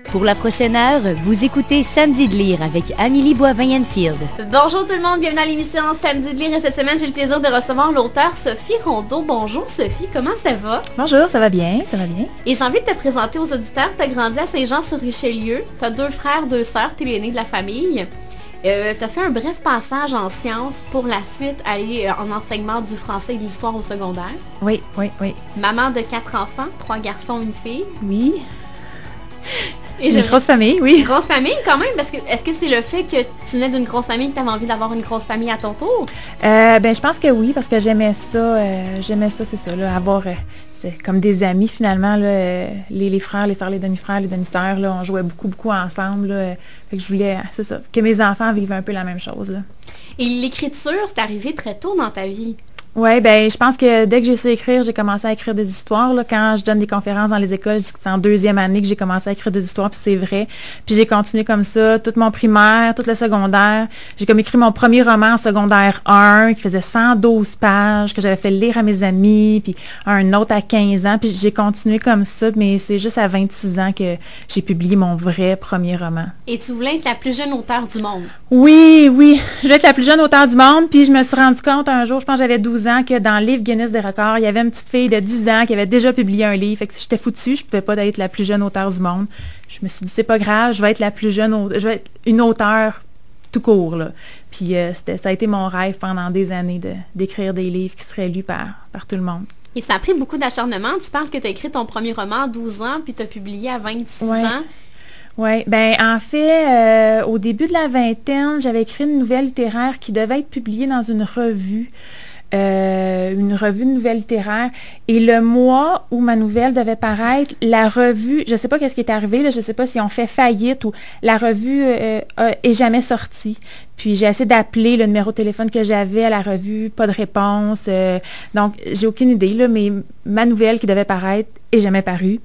Pour la prochaine heure, vous écoutez Samedi de lire avec Amélie Boivin-Enfield. Bonjour tout le monde, bienvenue à l'émission Samedi de lire et cette semaine, j'ai le plaisir de recevoir l'auteure Sophie Rondeau. Bonjour Sophie, comment ça va? Bonjour, ça va bien, ça va bien. Et j'ai envie de te présenter aux auditeurs. Tu as grandi à Saint-Jean-sur-Richelieu, tu as 2 frères, 2 sœurs, tu es l'aîné de la famille. Tu as fait un bref passage en sciences pour la suite aller en enseignement du français et de l'histoire au secondaire. Oui. Maman de 4 enfants, 3 garçons, 1 fille. Oui. Et une grosse famille, oui. Grosse famille quand même, parce que est-ce que c'est le fait que tu venais d'une grosse famille que tu avais envie d'avoir une grosse famille à ton tour? Je pense que oui, parce que j'aimais ça, c'est ça, là, avoir c'est comme des amis finalement, là, les frères, les sœurs, les demi-frères, les demi-sœurs, là, on jouait beaucoup ensemble, là, fait que je voulais, c'est ça, que mes enfants vivent un peu la même chose, là. Et l'écriture, c'est arrivé très tôt dans ta vie? Oui, je pense que dès que j'ai su écrire, j'ai commencé à écrire des histoires. Là. Quand je donne des conférences dans les écoles, je dis que c'est en 2e année que j'ai commencé à écrire des histoires, puis c'est vrai. Puis j'ai continué comme ça, tout mon primaire, tout le secondaire. J'ai comme écrit mon premier roman en secondaire 1, qui faisait 112 pages, que j'avais fait lire à mes amis, puis un autre à 15 ans. Puis j'ai continué comme ça, mais c'est juste à 26 ans que j'ai publié mon vrai premier roman. Et tu voulais être la plus jeune auteure du monde? Oui. Je voulais être la plus jeune auteure du monde, puis je me suis rendu compte un jour, je pense que j'avais 12 ans, que dans le livre Guinness des records, il y avait une petite fille de 10 ans qui avait déjà publié un livre. Fait que si j'étais foutue, je ne pouvais pas être la plus jeune auteure du monde. Je me suis dit, c'est pas grave, je vais être la plus jeune, je vais être une auteure tout court, là. Puis ça a été mon rêve pendant des années d'écrire des livres qui seraient lus par tout le monde. Et ça a pris beaucoup d'acharnement. Tu parles que tu as écrit ton premier roman à 12 ans, puis tu as publié à 26 ans. Oui, en fait, au début de la vingtaine, j'avais écrit une nouvelle littéraire qui devait être publiée dans une revue de nouvelles littéraires. Et le mois où ma nouvelle devait paraître, la revue, je ne sais pas qu'est-ce qui est arrivé, là, je ne sais pas si on fait faillite ou la revue est jamais sortie. Puis j'ai essayé d'appeler le numéro de téléphone que j'avais à la revue, pas de réponse. Donc, j'ai aucune idée, là, mais ma nouvelle qui devait paraître est jamais parue.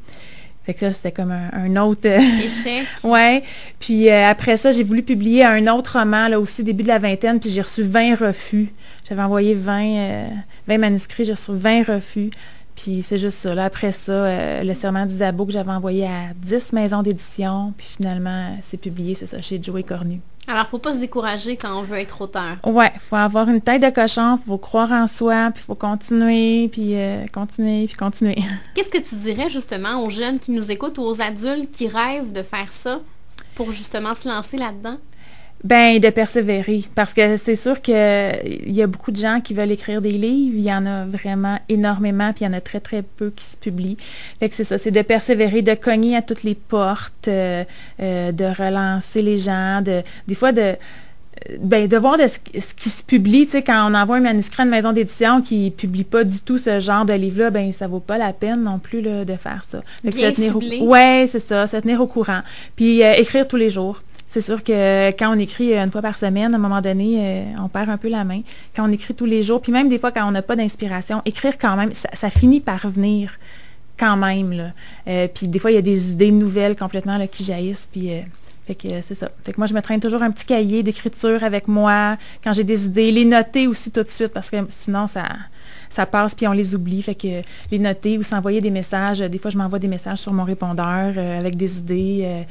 Fait que ça, c'était comme un autre... échec. Ouais. Puis après ça, j'ai voulu publier un autre roman, là aussi, début de la vingtaine, puis j'ai reçu 20 refus. J'avais envoyé 20 manuscrits, j'ai reçu 20 refus. Puis c'est juste ça. Là, après ça, le serment d'Isabeau que j'avais envoyé à 10 maisons d'édition, puis finalement, c'est publié, c'est ça, chez Joey Cornu. Alors, faut pas se décourager quand on veut être auteur. Ouais, faut avoir une tête de cochon, faut croire en soi, puis faut continuer, puis continuer. Qu'est-ce que tu dirais justement aux jeunes qui nous écoutent ou aux adultes qui rêvent de faire ça pour justement se lancer là-dedans? De persévérer, parce que c'est sûr qu'il y a beaucoup de gens qui veulent écrire des livres, il y en a vraiment énormément, puis il y en a très, très peu qui se publient. Fait que c'est ça, c'est de persévérer, de cogner à toutes les portes, de relancer les gens, des fois de voir ce qui se publie, tu sais, quand on envoie un manuscrit à une maison d'édition qui ne publie pas du tout ce genre de livre-là, ça vaut pas la peine non plus là, de faire ça. Fait que bien ciblé. Ouais, c'est ça, se tenir au courant. Puis écrire tous les jours. C'est sûr que quand on écrit une fois par semaine, à un moment donné, on perd un peu la main. Quand on écrit tous les jours, puis même des fois quand on n'a pas d'inspiration, écrire quand même, ça finit par venir quand même, là. Puis des fois, il y a des idées nouvelles complètement là, qui jaillissent, puis... Fait que c'est ça. Fait que moi, je me traîne toujours un petit cahier d'écriture avec moi. Quand j'ai des idées, les noter aussi tout de suite, parce que sinon, ça passe puis on les oublie. Fait que les noter ou s'envoyer des messages. Des fois, je m'envoie des messages sur mon répondeur avec des idées.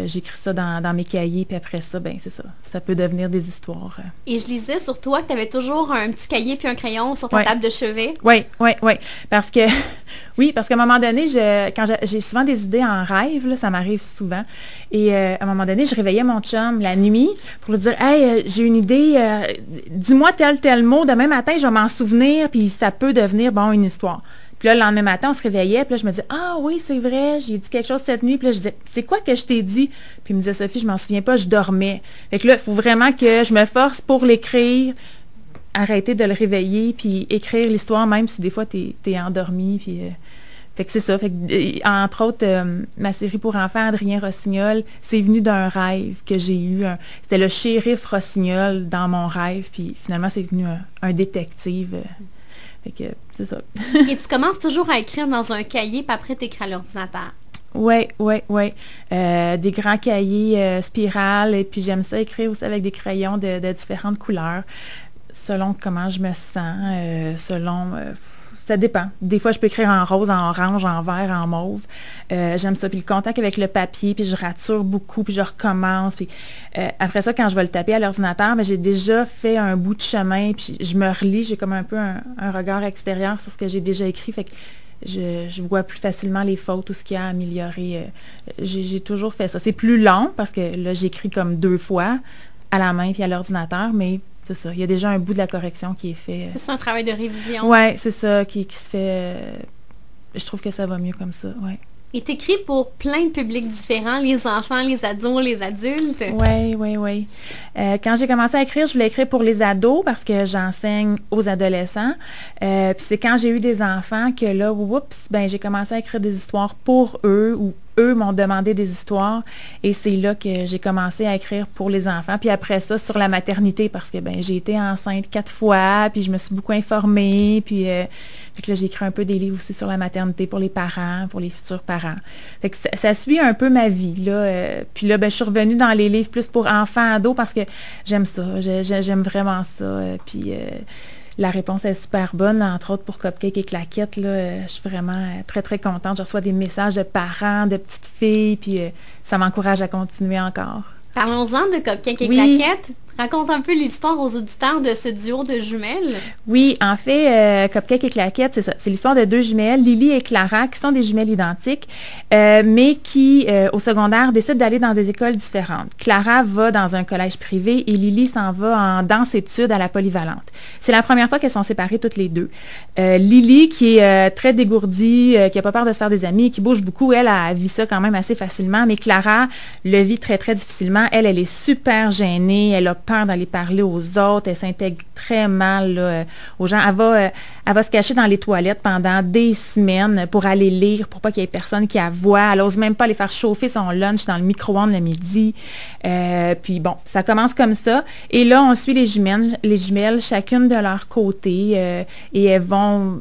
J'écris ça dans mes cahiers, puis après ça, c'est ça. Ça peut devenir des histoires. Et je lisais sur toi que tu avais toujours un petit cahier puis un crayon sur ta table de chevet. Oui. Parce qu'à un moment donné, quand j'ai souvent des idées en rêve, là, ça m'arrive souvent. Et à un moment donné, je réveillais mon chum la nuit pour lui dire « Hey, j'ai une idée, dis-moi tel mot, demain matin, je vais m'en souvenir, puis ça peut devenir, une histoire. » Puis là, le lendemain matin, on se réveillait, puis là, je me disais « Ah oui, c'est vrai, j'ai dit quelque chose cette nuit. » Puis là, je disais « C'est quoi que je t'ai dit? » Puis il me disait « Sophie, je m'en souviens pas, je dormais. » Fait que là, il faut vraiment que je me force pour l'écrire, arrêter de le réveiller, puis écrire l'histoire, même si des fois, t'es endormi, puis... Fait que c'est ça. Fait que, entre autres, ma série pour enfants, Adrien Rossignol, c'est venu d'un rêve que j'ai eu. C'était le shérif Rossignol dans mon rêve, puis finalement, c'est venu un détective. Fait que c'est ça. Et tu commences toujours à écrire dans un cahier, puis après, tu écris à l'ordinateur. Oui. Des grands cahiers spirales, et puis j'aime ça écrire aussi avec des crayons de différentes couleurs, selon comment je me sens, selon... ça dépend. Des fois, je peux écrire en rose, en orange, en vert, en mauve. J'aime ça. Puis le contact avec le papier, puis je rature beaucoup, puis je recommence. Puis après ça, quand je vais le taper à l'ordinateur, j'ai déjà fait un bout de chemin, puis je me relis. J'ai comme un peu un regard extérieur sur ce que j'ai déjà écrit. Fait que je vois plus facilement les fautes ou ce qu'il y a à améliorer. J'ai toujours fait ça. C'est plus long parce que là, j'écris comme 2 fois à la main puis à l'ordinateur, mais c'est ça. Il y a déjà un bout de la correction qui est fait. C'est ça, un travail de révision. Oui, c'est ça, qui se fait. Je trouve que ça va mieux comme ça, oui. Et t'écris pour plein de publics différents, les enfants, les ados, les adultes. Oui. Quand j'ai commencé à écrire, je voulais écrire pour les ados parce que j'enseigne aux adolescents. Puis c'est quand j'ai eu des enfants que là, j'ai commencé à écrire des histoires pour eux ou eux m'ont demandé des histoires et c'est là que j'ai commencé à écrire pour les enfants. Puis après ça, sur la maternité, parce que j'ai été enceinte 4 fois, puis je me suis beaucoup informée, puis fait que là, j'ai écrit un peu des livres aussi sur la maternité pour les parents, pour les futurs parents. Fait que ça suit un peu ma vie, là. Puis là, je suis revenue dans les livres plus pour enfants, ados, parce que j'aime ça, j'aime vraiment ça. Puis la réponse est super bonne, entre autres pour Cupcake et Claquette. Là, je suis vraiment très, très contente. Je reçois des messages de parents, de petites filles, puis ça m'encourage à continuer encore. Parlons-en de Cupcake et Claquette. Raconte un peu l'histoire aux auditeurs de ce duo de jumelles. Oui, en fait, Cupcake et Claquette, c'est ça. C'est l'histoire de 2 jumelles, Lily et Clara, qui sont des jumelles identiques, mais qui, au secondaire, décident d'aller dans des écoles différentes. Clara va dans un collège privé et Lily s'en va en danse-études à la Polyvalente. C'est la première fois qu'elles sont séparées toutes les deux. Lily, qui est très dégourdie, qui n'a pas peur de se faire des amis, qui bouge beaucoup, elle vit ça quand même assez facilement, mais Clara le vit très, très difficilement. Elle est super gênée, elle a peur d'aller parler aux autres, elle s'intègre très mal là, aux gens. Elle va se cacher dans les toilettes pendant des semaines pour aller lire, pour pas qu'il y ait personne qui la voie. Elle n'ose même pas aller faire chauffer son lunch dans le micro-ondes le midi. Puis bon, ça commence comme ça. Et là, on suit les jumelles chacune de leur côté, et elles vont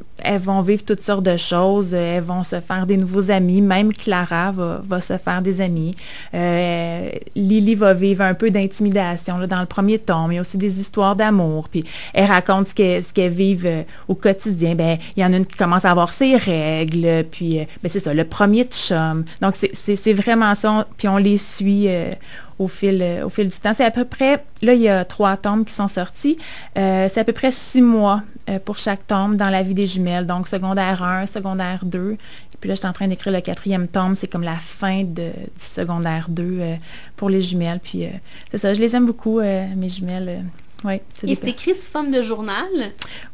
vivre toutes sortes de choses. Elles vont se faire des nouveaux amis. Même Clara va se faire des amis. Lily va vivre un peu d'intimidation là, dans le premier tome. Il y a aussi des histoires d'amour. Puis elle raconte ce qu'elles vivent au quotidien. Il y en a une qui commence à avoir ses règles. Puis c'est ça, le premier chum. Donc c'est vraiment ça. Puis on les suit au fil du temps. C'est à peu près, là, il y a 3 tomes qui sont sortis. C'est à peu près 6 mois pour chaque tome dans la vie des jumelles. Donc, secondaire 1, secondaire 2. Et puis là, je suis en train d'écrire le 4e tome. C'est comme la fin du secondaire 2 pour les jumelles. Puis c'est ça, je les aime beaucoup, mes jumelles. Oui, et c'est écrit sous forme de journal?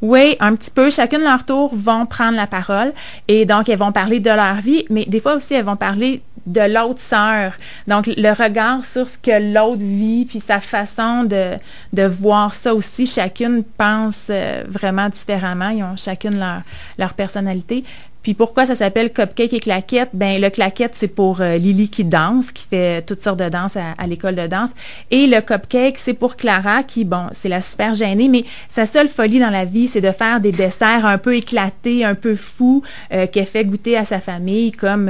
Oui, un petit peu. Chacune leur tour vont prendre la parole. Et donc, elles vont parler de leur vie, mais des fois aussi, elles vont parler de l'autre sœur. Donc, le regard sur ce que l'autre vit, puis sa façon de voir ça aussi. Chacune pense vraiment différemment. Ils ont chacune leur personnalité. Puis pourquoi ça s'appelle Cupcake et Claquette? Le Claquette, c'est pour Lily qui danse, qui fait toutes sortes de danses à l'école de danse. Et le Cupcake, c'est pour Clara qui, c'est la super gênée, mais sa seule folie dans la vie, c'est de faire des desserts un peu éclatés, un peu fous, qu'elle fait goûter à sa famille, comme,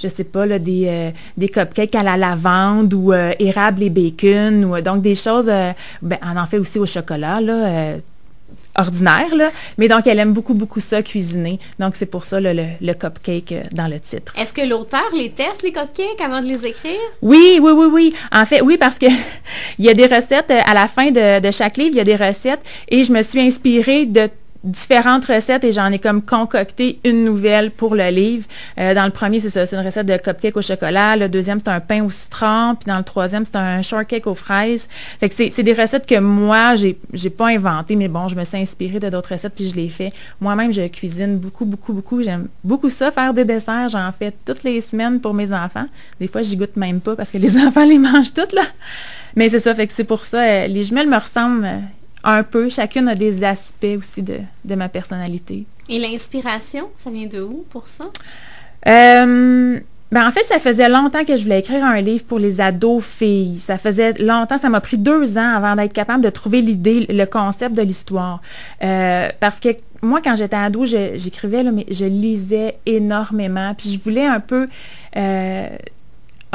je sais pas, là, des cupcakes à la lavande ou érable et bacon, ou donc des choses, on en fait aussi au chocolat, là, ordinaire, là. Mais donc, elle aime beaucoup, beaucoup ça, cuisiner. Donc, c'est pour ça le cupcake dans le titre. Est-ce que l'auteur les teste, les cupcakes, avant de les écrire? Oui. En fait, oui, parce que il y a des recettes, à la fin de chaque livre, il y a des recettes, et je me suis inspirée de différentes recettes et j'en ai comme concocté une nouvelle pour le livre. Dans le premier, c'est ça, c'est une recette de cupcake au chocolat. Le deuxième, c'est un pain au citron. Puis dans le troisième, c'est un shortcake aux fraises. Fait que c'est des recettes que moi, j'ai pas inventées, mais bon, je me suis inspirée de d'autres recettes puis je les fais. Moi-même, je cuisine beaucoup, beaucoup, beaucoup. J'aime beaucoup ça, faire des desserts. J'en fais toutes les semaines pour mes enfants. Des fois, j'y goûte même pas parce que les enfants les mangent toutes, là. Mais c'est ça, fait que c'est pour ça. Les jumelles me ressemblent un peu. Chacune a des aspects aussi de ma personnalité. Et l'inspiration, ça vient de où pour ça? En fait, ça faisait longtemps que je voulais écrire un livre pour les ados filles. Ça faisait longtemps, ça m'a pris 2 ans avant d'être capable de trouver l'idée, le concept de l'histoire. Parce que moi, quand j'étais ado, j'écrivais, là, mais je lisais énormément. Puis je voulais un peu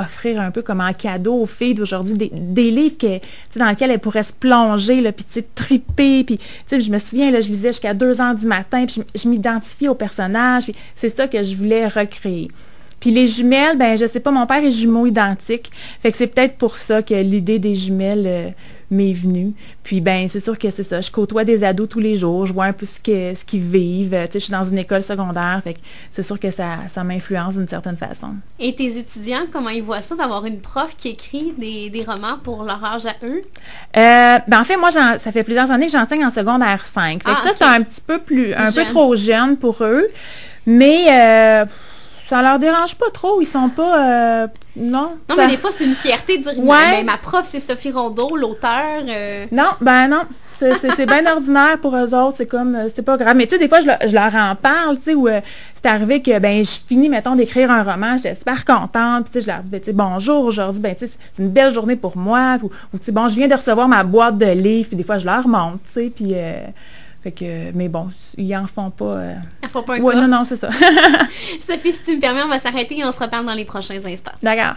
offrir un peu comme en cadeau aux filles d'aujourd'hui des livres dans lesquels elles pourraient se plonger, là, puis triper, puis je me souviens, là, je lisais jusqu'à 2h du matin, puis je m'identifiais au personnage, puis c'est ça que je voulais recréer. Puis les jumelles, ben je sais pas, mon père est jumeau identique, fait que c'est peut-être pour ça que l'idée des jumelles m'est venue. Puis ben c'est sûr que c'est ça, je côtoie des ados tous les jours, je vois un peu ce qu'ils vivent, je suis dans une école secondaire, fait que c'est sûr que ça m'influence d'une certaine façon. Et tes étudiants, comment ils voient ça, d'avoir une prof qui écrit des romans pour leur âge à eux? Ben en fait, moi, ça fait plusieurs années que j'enseigne en secondaire 5. Fait que ça, c'est un petit peu peu trop jeune pour eux, mais ça leur dérange pas trop, ils sont pas... non, mais des fois, c'est une fierté de dire « ma prof, c'est Sophie Rondeau, l'auteur. Non, c'est bien ordinaire pour eux autres, c'est comme, c'est pas grave. Mais tu sais, des fois, je leur en parle, tu sais, où c'est arrivé que, je finis, mettons, d'écrire un roman, j'étais super contente, puis tu sais, je leur dis, tu sais, bonjour, aujourd'hui, tu sais, c'est une belle journée pour moi, ou tu sais, bon, je viens de recevoir ma boîte de livres, puis des fois, je leur montre, tu sais, puis... fait que, mais bon, ils en font pas... Ils en font pas un cas. Non, c'est ça. Sophie, si tu me permets, on va s'arrêter et on se reparle dans les prochains instants. D'accord.